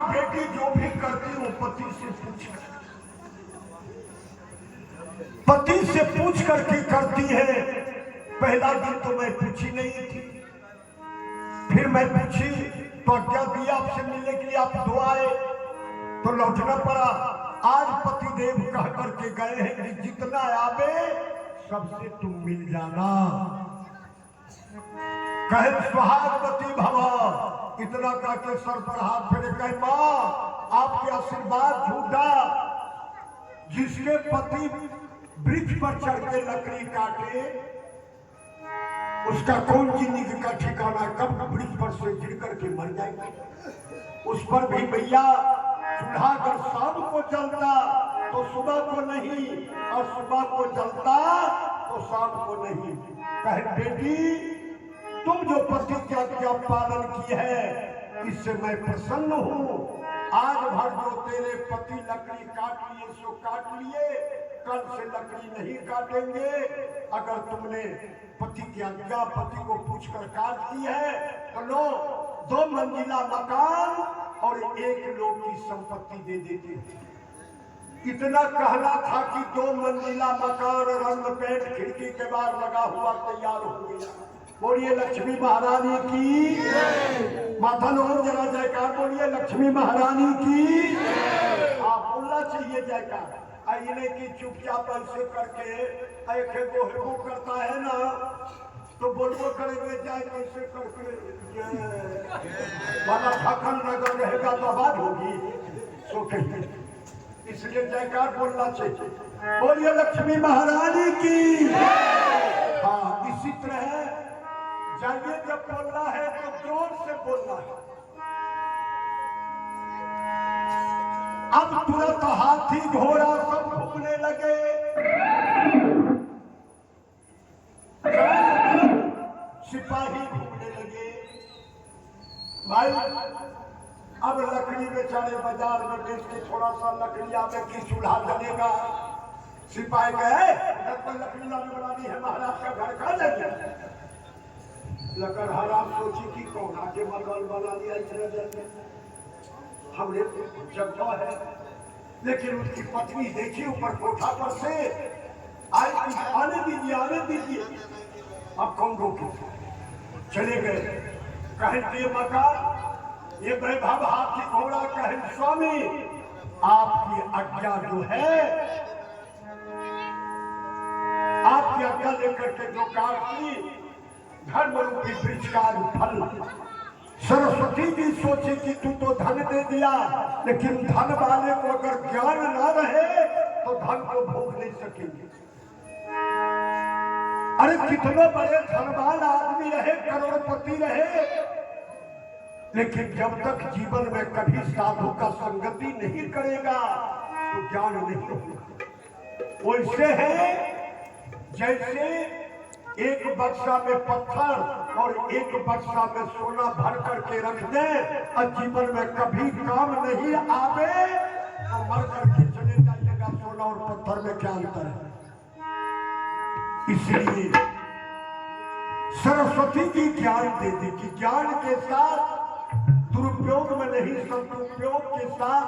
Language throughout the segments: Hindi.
बेटी जो भी करती वो पति से पूछ करके करती है। पहला दिन तो मैं पूछी नहीं थी, फिर मैं पूछी तो क्या दिया आपसे मिलने के लिए, आप दो आए तो लौटना पड़ा। आज पतिदेव कह करके गए हैं कि जितना आवे सबसे तुम मिल जाना, कहे सुहागवती भवा। इतना कह के सर पर हाथ फेरे कहे माँ आपके आशीर्वाद झूठा। जिसके पति वृक्ष पर चढ़ के लकड़ी काटे उसका कौन जिंदगी का ठिकाना, कब वृक्ष पर से गिर करके मर जाएगा। उस पर भी भैया चूल्हा अगर शाम को जलता तो सुबह को नहीं, और सुबह को जलता तो शाम को नहीं। कहे बेटी तुम जो प्रतिज्ञा का पालन की है इससे मैं प्रसन्न हूँ। आज भर जो तेरे पति लकड़ी काट लिए सो काट लिए, कल से लकड़ी नहीं काटेंगे। अगर तुमने पति की आज्ञा पति को पूछकर काट दी है तो लो 2 मंजिला मकान और 1 लोग की संपत्ति दे देते। इतना कहना था कि 2 मंजिला मकान रंग पेंट खिड़की के बाहर लगा हुआ तैयार हो गया। बोलिए लक्ष्मी महारानी की माथा नो जरा जयकार बोलिए लक्ष्मी महारानी की। आप बोलना चाहिए जयकार। आईने की चुपचाप ऐसे करके ऐसे को करता है ना तो बोलबो करेंगे जाए कैसे करके वाला ढक्कन नगर रहेगा तो आवाज होगी सो कहिए। इसलिए जयकार बोलना चाहिए। बोलिए लक्ष्मी महारानी की। हाँ इसी तरह जाइए जब बोलना है तो जोर से बोलना है। अब तुरंत हाथी घोड़ा सब घूमने लगे, सिपाही घूमने लगे। भाई अब लकड़ी बेचारे बाजार में बेच के थोड़ा सा लकड़ी आवे की चूल्हा जलेगा। सिपाही गए लकड़ी लाने बनानी है महाराज का घर का लगे। लकड़हारा सोची कि कोना के मकान बना लिया इतने देर में, हमने जगह है। लेकिन उसकी पत्नी देखी ऊपर कोठा पर से आई, आने दीजिए आने दीजिए। अब कौन रोके, चले गए। कहे ये मकान ये वैभव हाथी घोड़ा, कहे स्वामी आपकी आज्ञा जो है, आपकी आज्ञा लेकर के जो काट की धर्म रूपी वृक्ष का फल। सरस्वती जी सोची कि तू तो धन दे दिया, लेकिन धन वाले को अगर ज्ञान ना रहे तो धन को भोग नहीं सकेंगे। अरे कितने बड़े धनवान आदमी रहे, करोड़पति रहे, लेकिन जब तक जीवन में कभी साधु का संगति नहीं करेगा तो ज्ञान नहीं होगा। वैसे है जैसे एक बक्सा में पत्थर और एक बक्सा में सोना भर करके रख दे और जीवन में कभी काम नहीं आवे तो मर करके चले जाइएगा। सोना और पत्थर में क्या अंतर है। इसलिए सरस्वती जी ज्ञान दे दी कि ज्ञान के साथ दुरुपयोग में नहीं, सदुपयोग के साथ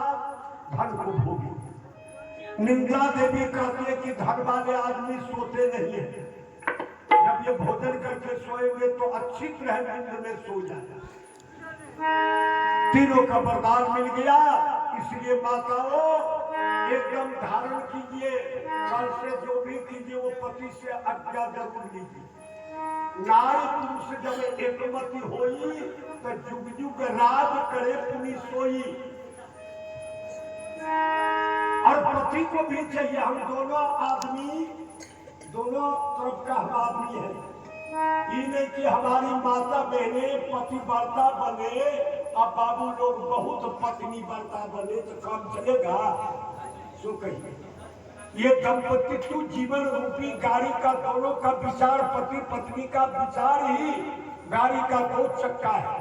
धन को भोगी। निंदा देवी कहती है कि धन वाले आदमी सोते नहीं है, जब ये भोजन करके सोएंगे तो अच्छी तरह नींद में सो जाए। तीनों का वरदान मिल गया। इसलिए माताओं एकदम धारण कीजिए, कल से जो भी कीजिए वो पति से आज्ञा जरूर लीजिए। नारी पुरुष जब एकमति होई तो जुग जुग राज करे पुनि सोई। और पति को भी चाहिए, हम दोनों आदमी दोनों तरफ का हम आदमी है। ये नहीं कि हमारी माता बहने पतिव्रता बने और बाबू लोग बहुत पत्नी व्रता बने तो काम चलेगा। सो कहिए ये दंपति तू जीवन रूपी गाड़ी का दोनों का विचार, पति पत्नी का विचार ही गाड़ी का 2 चक्का है।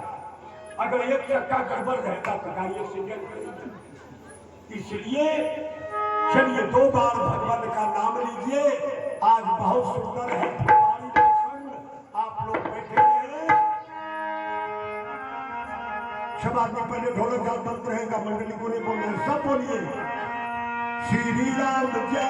अगर एक चक्का गड़बड़ रहता तो गाड़ी एक्सीडेंट करेगी। इसलिए चलिए 2 बार भगवान का नाम लीजिए। आज बहुत सुंदर है फुलवारी प्रसंग, आप लोग बैठे हैं सब आदमी पहले ढोलक जाल बंद रहेगा, मंडली को नहीं बोलना, सब बोलिए श्री राम जय।